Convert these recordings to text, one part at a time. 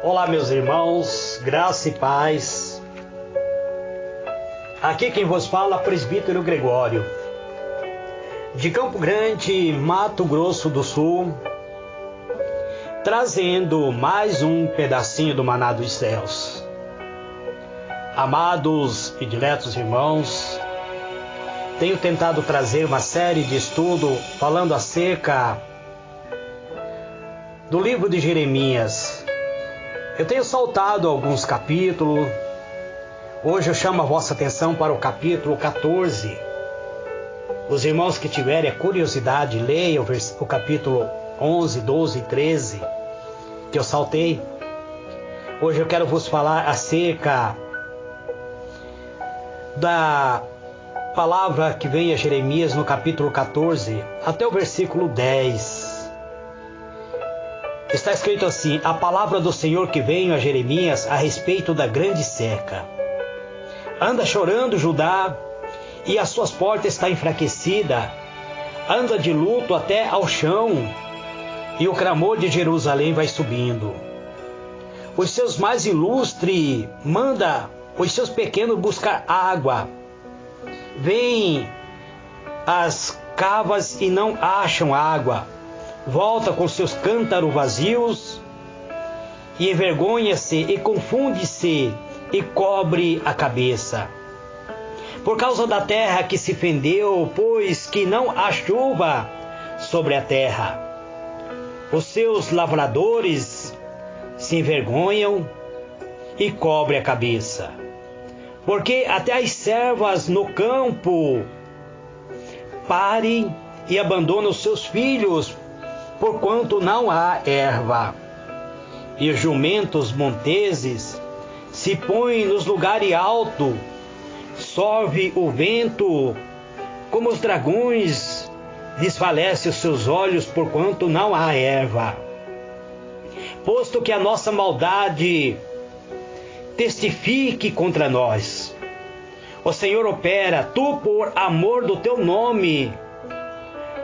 Olá, meus irmãos, graça e paz. Aqui quem vos fala, presbítero Gregório, de Campo Grande, Mato Grosso do Sul, trazendo mais um pedacinho do maná dos céus. Amados e diletos irmãos, tenho tentado trazer uma série de estudo falando acerca do livro de Jeremias. Eu tenho saltado alguns capítulos. Hoje eu chamo a vossa atenção para o capítulo 14. Os irmãos que tiverem a curiosidade, leiam o capítulo 11, 12 e 13, que eu saltei. Hoje eu quero vos falar acerca da palavra que vem a Jeremias no capítulo 14, até o versículo 10. Está escrito assim: a palavra do Senhor que veio a Jeremias a respeito da grande seca. Anda chorando Judá, e as suas portas está enfraquecida. Anda de luto até ao chão, e o clamor de Jerusalém vai subindo. Os seus mais ilustres manda os seus pequenos buscar água. Vêm às cavas e não acham água. Volta com seus cântaros vazios e envergonha-se e confunde-se e cobre a cabeça. Por causa da terra que se fendeu, pois que não há chuva sobre a terra. Os seus lavradores se envergonham e cobre a cabeça. Porque até as servas no campo parem e abandonam os seus filhos, porquanto não há erva. E os jumentos monteses se põem nos lugares altos, sorve o vento, como os dragões desfalece os seus olhos, porquanto não há erva. Posto que a nossa maldade testifique contra nós, o Senhor opera, tu por amor do teu nome,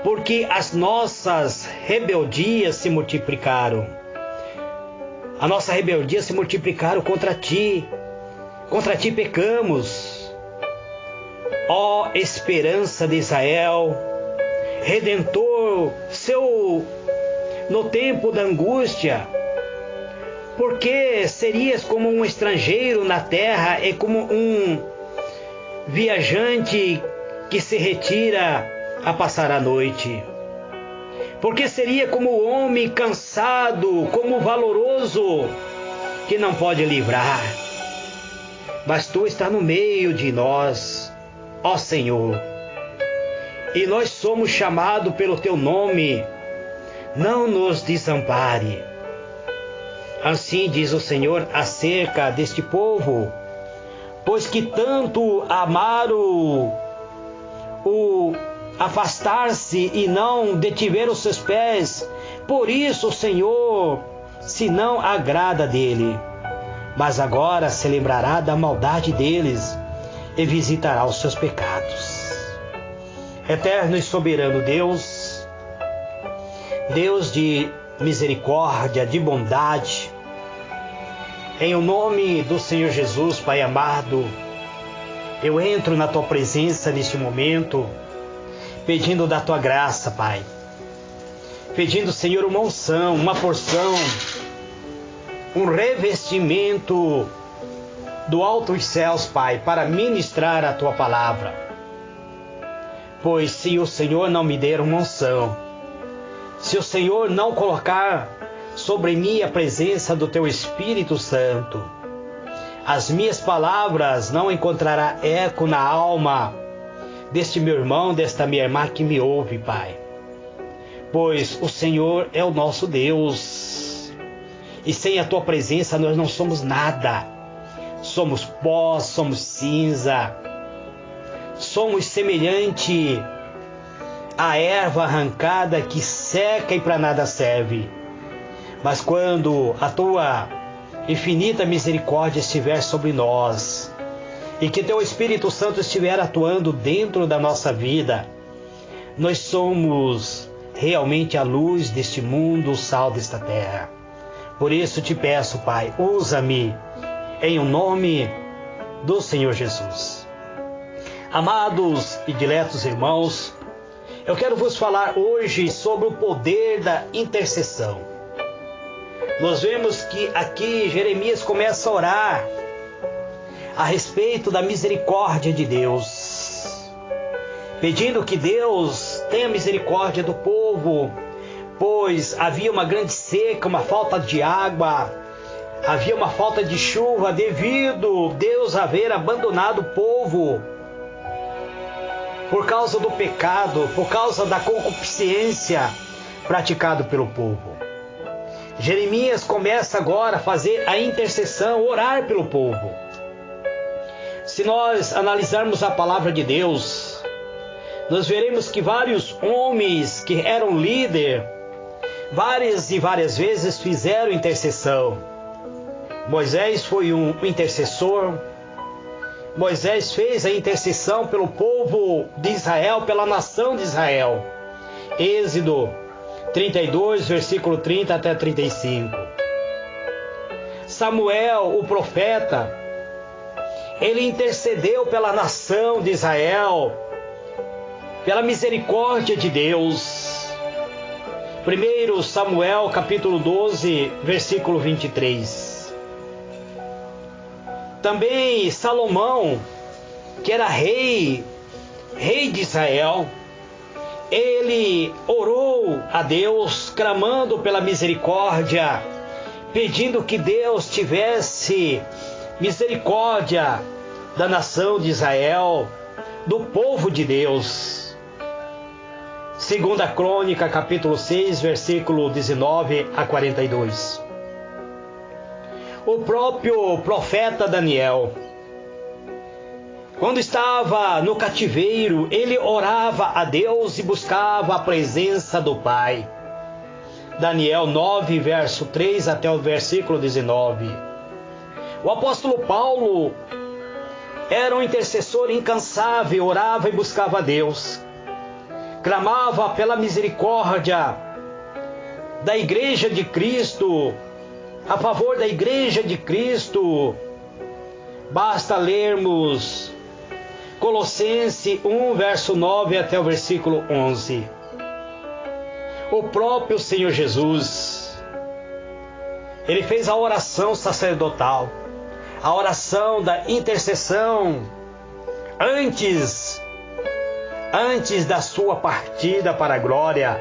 porque as nossas rebeldias se multiplicaram. A nossa rebeldia se multiplicaram contra ti pecamos. Ó esperança de Israel, Redentor seu no tempo da angústia, porque serias como um estrangeiro na terra e como um viajante que se retira a passar a noite. Porque seria como o homem cansado, como o valoroso, que não pode livrar. Mas tu está no meio de nós, ó Senhor, e nós somos chamados pelo teu nome. Não nos desampare. Assim diz o Senhor acerca deste povo, pois que tanto amaram o afastar-se e não detiver os seus pés, por isso o Senhor se não agrada dele. Mas agora se lembrará da maldade deles e visitará os seus pecados. Eterno e soberano Deus, Deus de misericórdia, de bondade, em o nome do Senhor Jesus, Pai amado, eu entro na tua presença neste momento, pedindo da tua graça, Pai. Pedindo, Senhor, uma unção, uma porção, um revestimento do alto dos céus, Pai, para ministrar a tua palavra. Pois se o Senhor não me der uma unção, se o Senhor não colocar sobre mim a presença do teu Espírito Santo, as minhas palavras não encontrarão eco na alma deste meu irmão, desta minha irmã que me ouve, Pai. Pois o Senhor é o nosso Deus, e sem a tua presença nós não somos nada. Somos pó, somos cinza, somos semelhante à erva arrancada que seca e para nada serve. Mas quando a tua infinita misericórdia estiver sobre nós, e que teu Espírito Santo estiver atuando dentro da nossa vida, nós somos realmente a luz deste mundo, o sal desta terra. Por isso te peço, Pai, usa-me em o nome do Senhor Jesus. Amados e diletos irmãos, eu quero vos falar hoje sobre o poder da intercessão. Nós vemos que aqui Jeremias começa a orar a respeito da misericórdia de Deus, pedindo que Deus tenha misericórdia do povo, pois havia uma grande seca, uma falta de água, havia uma falta de chuva devido a Deus haver abandonado o povo por causa do pecado, por causa da concupiscência praticado pelo povo. Jeremias começa agora a fazer a intercessão, orar pelo povo. Se nós analisarmos a palavra de Deus, nós veremos que vários homens que eram líderes, várias e várias vezes fizeram intercessão. Moisés foi um intercessor. Moisés fez a intercessão pelo povo de Israel, pela nação de Israel. Êxodo 32, versículo 30 até 35. Samuel, o profeta, ele intercedeu pela nação de Israel, pela misericórdia de Deus. 1 Samuel, capítulo 12, versículo 23. Também Salomão, que era rei de Israel, ele orou a Deus, clamando pela misericórdia, pedindo que Deus tivesse misericórdia da nação de Israel, do povo de Deus. 2 Crônica, capítulo 6, versículo 19 a 42. O próprio profeta Daniel, quando estava no cativeiro, ele orava a Deus e buscava a presença do Pai. Daniel 9, verso 3 até o versículo 19. O apóstolo Paulo era um intercessor incansável, orava e buscava a Deus. Clamava pela misericórdia da Igreja de Cristo, a favor da Igreja de Cristo. Basta lermos Colossenses 1, verso 9 até o versículo 11. O próprio Senhor Jesus, ele fez a oração sacerdotal, a oração da intercessão antes da sua partida para a glória.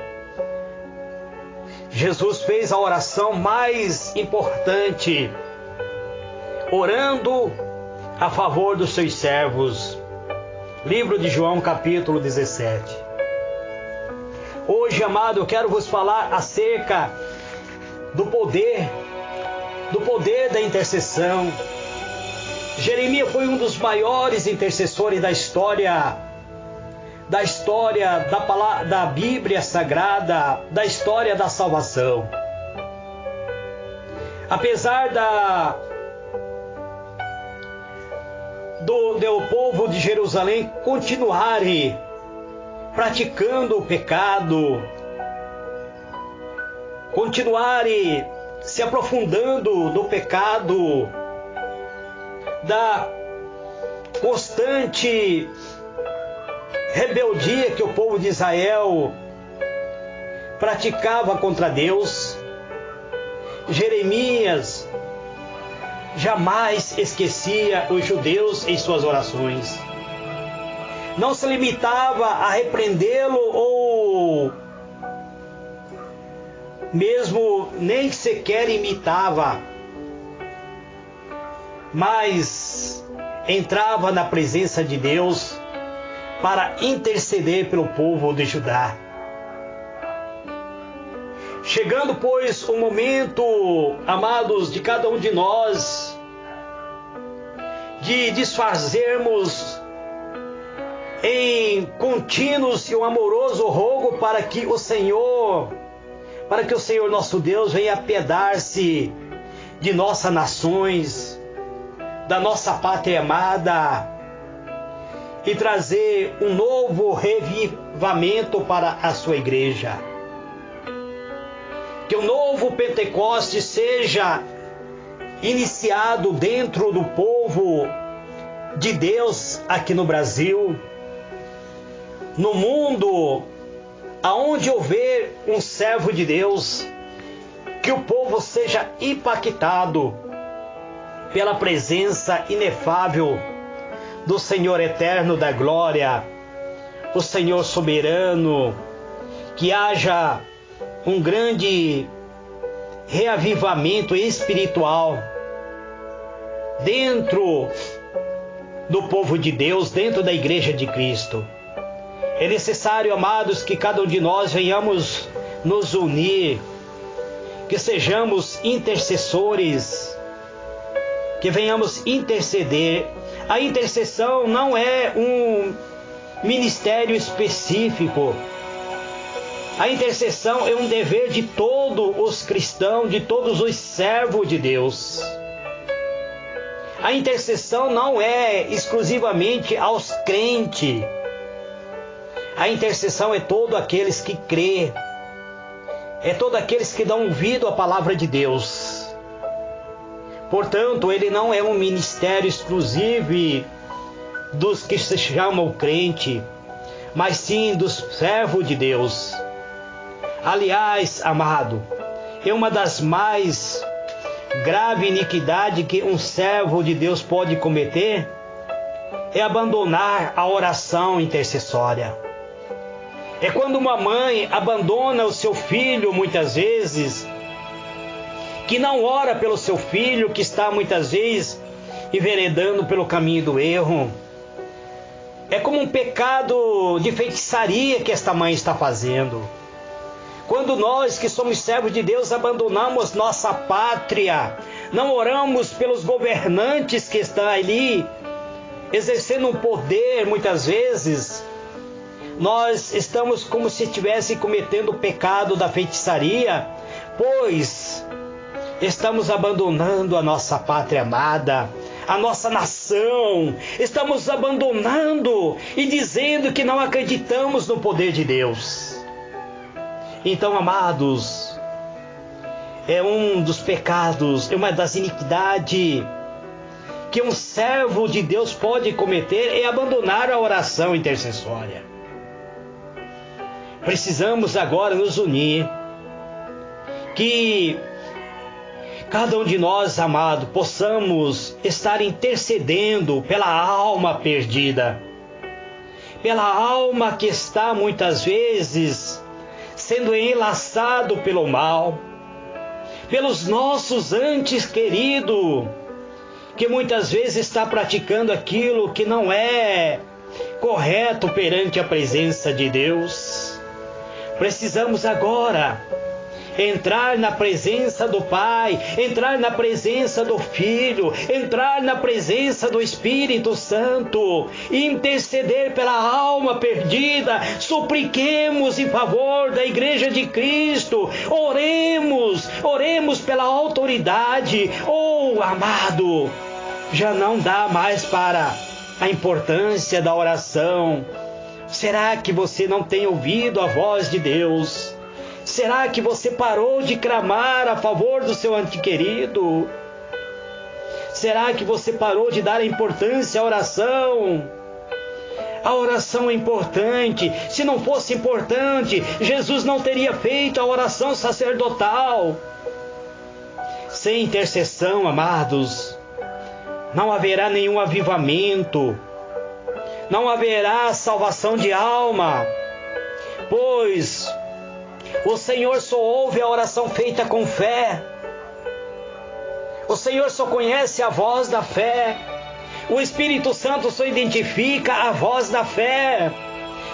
Jesus fez a oração mais importante, orando a favor dos seus servos. Livro de João, capítulo 17. Hoje, amado, eu quero vos falar acerca do poder da intercessão. Jeremias foi um dos maiores intercessores da história da Bíblia Sagrada, da história da salvação. Apesar do povo de Jerusalém continuarem praticando o pecado, continuarem se aprofundando no pecado, da constante rebeldia que o povo de Israel praticava contra Deus, Jeremias jamais esquecia os judeus em suas orações. Não se limitava a repreendê-lo ou mesmo nem sequer imitava, mas entrava na presença de Deus para interceder pelo povo de Judá. Chegando, pois, o momento, amados, de cada um de nós, de desfazermos em contínuos e um amoroso rogo para que o Senhor nosso Deus venha apiedar-se de nossas nações, da nossa pátria amada, e trazer um novo revivamento para a sua igreja. que o novo Pentecostes seja iniciado dentro do povo de Deus aqui no Brasil, no mundo, aonde houver um servo de Deus, que o povo seja impactado pela presença inefável do Senhor eterno da glória, o Senhor soberano, que haja um grande reavivamento espiritual dentro do povo de Deus, dentro da igreja de Cristo. É necessário, amados, que cada um de nós venhamos nos unir, que sejamos intercessores, que venhamos interceder. A intercessão não é um ministério específico. A intercessão é um dever de todos os cristãos, de todos os servos de Deus. A intercessão não é exclusivamente aos crentes. A intercessão é todos aqueles que crê, é todos aqueles que dão ouvido à palavra de Deus. Portanto, ele não é um ministério exclusivo dos que se chamam crente, mas sim dos servos de Deus. Aliás, amado, é uma das mais graves iniquidades que um servo de Deus pode cometer, é abandonar a oração intercessória. É quando uma mãe abandona o seu filho, muitas vezes, que não ora pelo seu filho, que está muitas vezes enveredando pelo caminho do erro. É como um pecado de feitiçaria que esta mãe está fazendo. Quando nós que somos servos de Deus abandonamos nossa pátria, não oramos pelos governantes que estão ali, exercendo um poder muitas vezes, nós estamos como se estivesse cometendo o pecado da feitiçaria, pois estamos abandonando a nossa pátria amada, a nossa nação, estamos abandonando e dizendo que não acreditamos no poder de Deus. Então, amados, é um dos pecados, é uma das iniquidades que um servo de Deus pode cometer, é abandonar a oração intercessória. Precisamos agora nos unir, que cada um de nós, amado, possamos estar intercedendo pela alma perdida, pela alma que está muitas vezes sendo enlaçado pelo mal, pelos nossos antes queridos, que muitas vezes está praticando aquilo que não é correto perante a presença de Deus. Precisamos agora entrar na presença do Pai, entrar na presença do Filho, entrar na presença do Espírito Santo, interceder pela alma perdida, supliquemos em favor da Igreja de Cristo, oremos pela autoridade. Amado, já não dá mais para a importância da oração. Será que você não tem ouvido a voz de Deus? Será que você parou de clamar a favor do seu ente querido? Será que você parou de dar importância à oração? A oração é importante. Se não fosse importante, Jesus não teria feito a oração sacerdotal. Sem intercessão, amados, não haverá nenhum avivamento, não haverá salvação de alma, pois o Senhor só ouve a oração feita com fé. O Senhor só conhece a voz da fé. O Espírito Santo só identifica a voz da fé.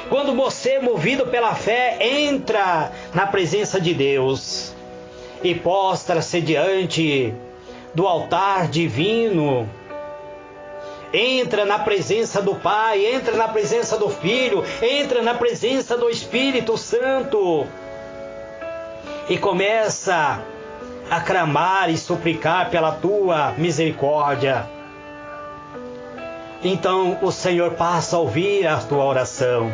Quando você, movido pela fé, entra na presença de Deus e postra-se diante do altar divino, entra na presença do Pai, entra na presença do Filho, entra na presença do Espírito Santo, e começa a clamar e suplicar pela tua misericórdia. Então o Senhor passa a ouvir a tua oração.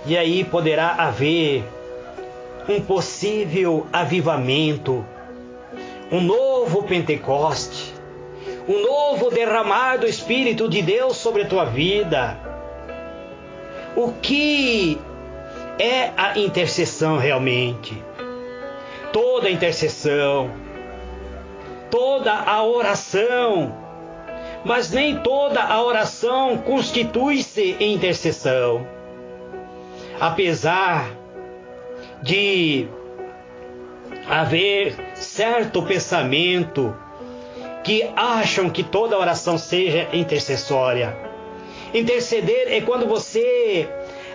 E aí poderá haver um possível avivamento, um novo Pentecoste, um novo derramar do Espírito de Deus sobre a tua vida. O que é a intercessão realmente? Toda intercessão, toda a oração, mas nem toda a oração constitui-se em intercessão. Apesar de haver certo pensamento que acham que toda oração seja intercessória. Interceder é quando você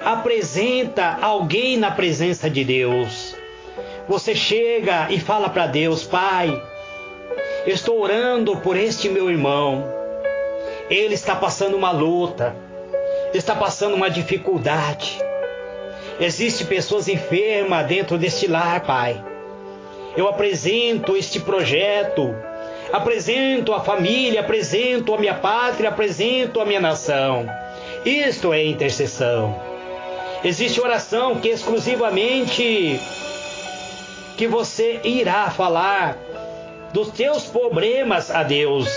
apresenta alguém na presença de Deus. Você chega e fala para Deus: Pai, eu estou orando por este meu irmão. Ele está passando uma luta, está passando uma dificuldade. Existem pessoas enfermas dentro deste lar, Pai. Eu apresento este projeto, apresento a família, apresento a minha pátria, apresento a minha nação. Isto é intercessão. Existe oração que exclusivamente que você irá falar dos teus problemas a Deus.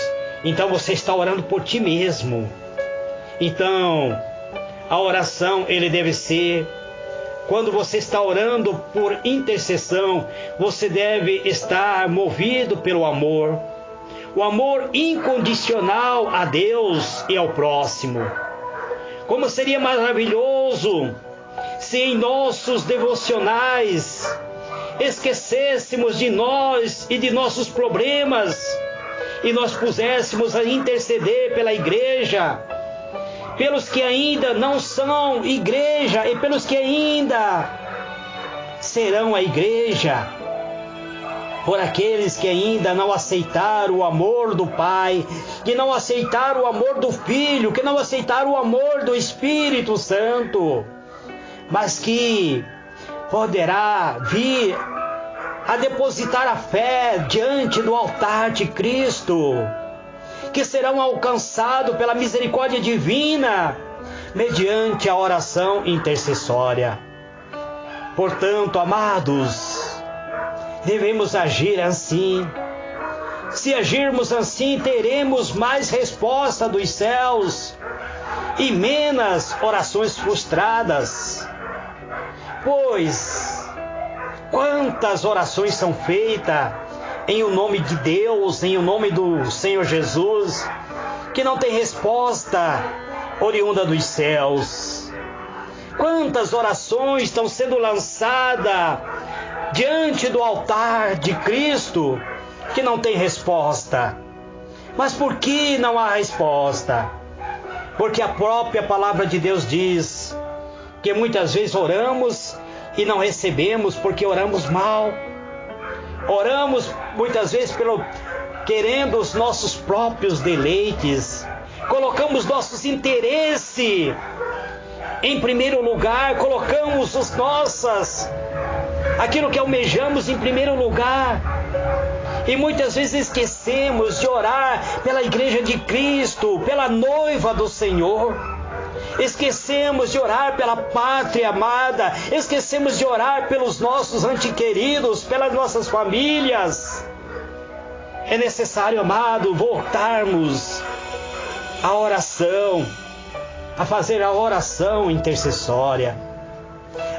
Então você está orando por ti mesmo. Então, a oração ele deve ser, quando você está orando por intercessão, você deve estar movido pelo amor. O amor incondicional a Deus e ao próximo. Como seria maravilhoso se em nossos devocionais esquecêssemos de nós e de nossos problemas e nós puséssemos a interceder pela igreja, pelos que ainda não são igreja e pelos que ainda serão a igreja, por aqueles que ainda não aceitaram o amor do Pai, que não aceitaram o amor do Filho, que não aceitaram o amor do Espírito Santo, mas que poderá vir a depositar a fé diante do altar de Cristo, que serão alcançados pela misericórdia divina, mediante a oração intercessória. Portanto, amados, devemos agir assim. Se agirmos assim, teremos mais resposta dos céus e menos orações frustradas. Pois, quantas orações são feitas em o nome de Deus, em o nome do Senhor Jesus, que não tem resposta oriunda dos céus. Quantas orações estão sendo lançadas diante do altar de Cristo, que não tem resposta. Mas por que não há resposta? Porque a própria palavra de Deus diz que muitas vezes oramos e não recebemos porque oramos mal. Oramos muitas vezes querendo os nossos próprios deleites. Colocamos nossos interesses em primeiro lugar, colocamos aquilo que almejamos em primeiro lugar. E muitas vezes esquecemos de orar pela igreja de Cristo, pela noiva do Senhor. Esquecemos de orar pela pátria amada, esquecemos de orar pelos nossos antequeridos, pelas nossas famílias. É necessário, amado, voltarmos à oração, a fazer a oração intercessória.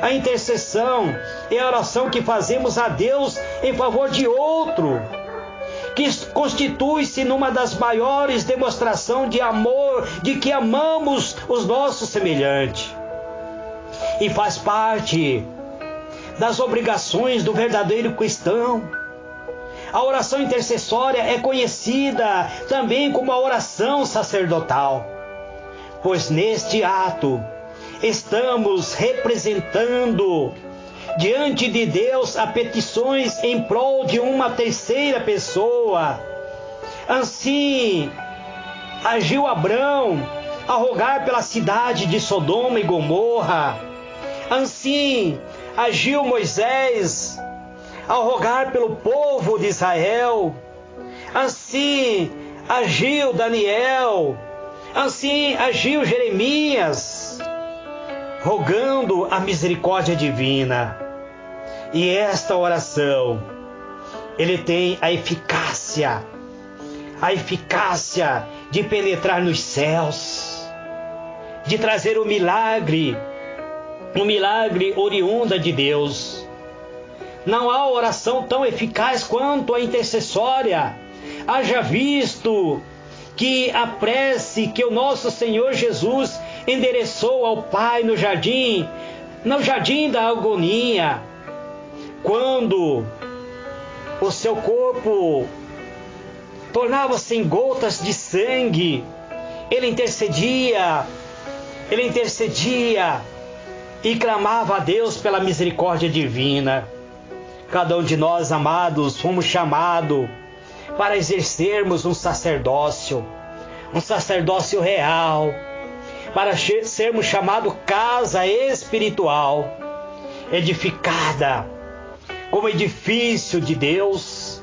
A intercessão é a oração que fazemos a Deus em favor de outro, que constitui-se numa das maiores demonstrações de amor, de que amamos os nossos semelhantes. E faz parte das obrigações do verdadeiro cristão. A oração intercessória é conhecida também como a oração sacerdotal, pois neste ato estamos representando diante de Deus a petições em prol de uma terceira pessoa. Assim agiu Abrão a rogar pela cidade de Sodoma e Gomorra. Assim agiu Moisés ao rogar pelo povo de Israel. Assim agiu Daniel. Assim agiu Jeremias, rogando a misericórdia divina. E esta oração, ele tem a eficácia de penetrar nos céus, de trazer o milagre oriunda de Deus. Não há oração tão eficaz quanto a intercessória. Haja visto que a prece que o nosso Senhor Jesus endereçou ao Pai no jardim da agonia, quando o seu corpo tornava-se em gotas de sangue, ele intercedia e clamava a Deus pela misericórdia divina. Cada um de nós, amados, fomos chamados para exercermos um sacerdócio real, para sermos chamados casa espiritual, edificada como edifício de Deus,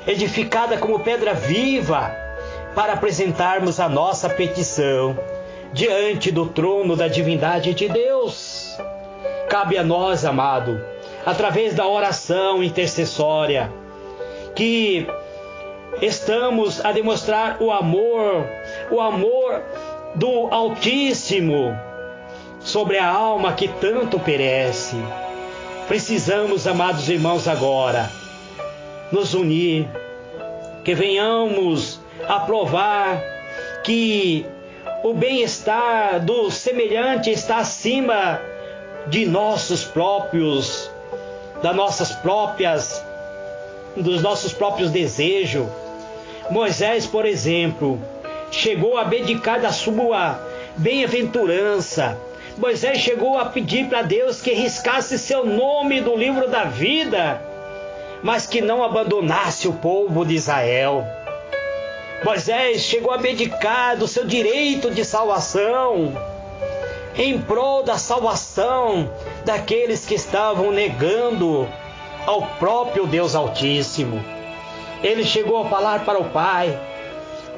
edificada como pedra viva, para apresentarmos a nossa petição diante do trono da divindade de Deus. Cabe a nós, amado, através da oração intercessória, que estamos a demonstrar o amor do Altíssimo sobre a alma que tanto perece. Precisamos, amados irmãos, agora nos unir, que venhamos a provar que o bem-estar do semelhante está acima de dos nossos próprios desejos. Moisés, por exemplo, chegou a abdicar da sua bem-aventurança. Moisés chegou a pedir para Deus que riscasse seu nome do livro da vida, mas que não abandonasse o povo de Israel. Moisés chegou a abdicar do seu direito de salvação em prol da salvação daqueles que estavam negando ao próprio Deus Altíssimo. Ele chegou a falar para o Pai: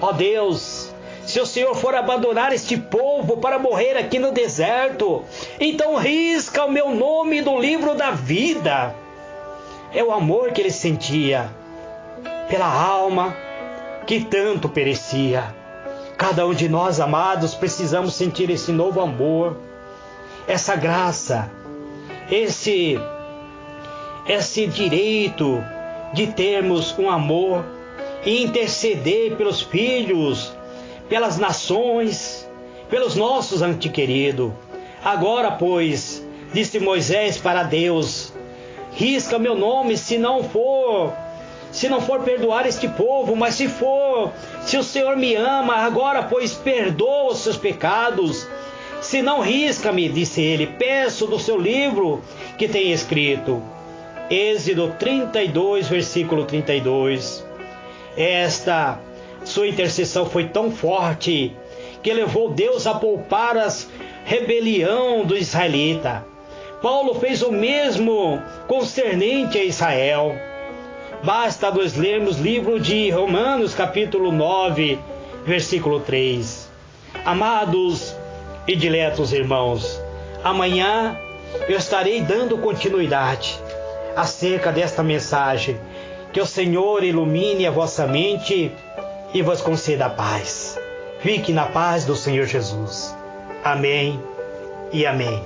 ó Deus, se o Senhor for abandonar este povo para morrer aqui no deserto, então risca o meu nome do livro da vida. É o amor que ele sentia pela alma que tanto perecia. Cada um de nós, amados, precisamos sentir esse novo amor, essa graça, esse direito de termos um amor e interceder pelos filhos, pelas nações, pelos nossos antequeridos. Agora, pois, disse Moisés para Deus: risca meu nome se não for perdoar este povo, mas se o Senhor me ama, agora, pois, perdoa os seus pecados. Se não, risca-me, disse ele, peço do seu livro que tem escrito. Êxodo 32, versículo 32. Esta sua intercessão foi tão forte que levou Deus a poupar a rebelião do israelita. Paulo fez o mesmo concernente a Israel. Basta nós lermos o livro de Romanos, capítulo 9, versículo 3. Amados e diletos irmãos, amanhã eu estarei dando continuidade acerca desta mensagem. Que o Senhor ilumine a vossa mente e vos conceda a paz. Fique na paz do Senhor Jesus. Amém e amém.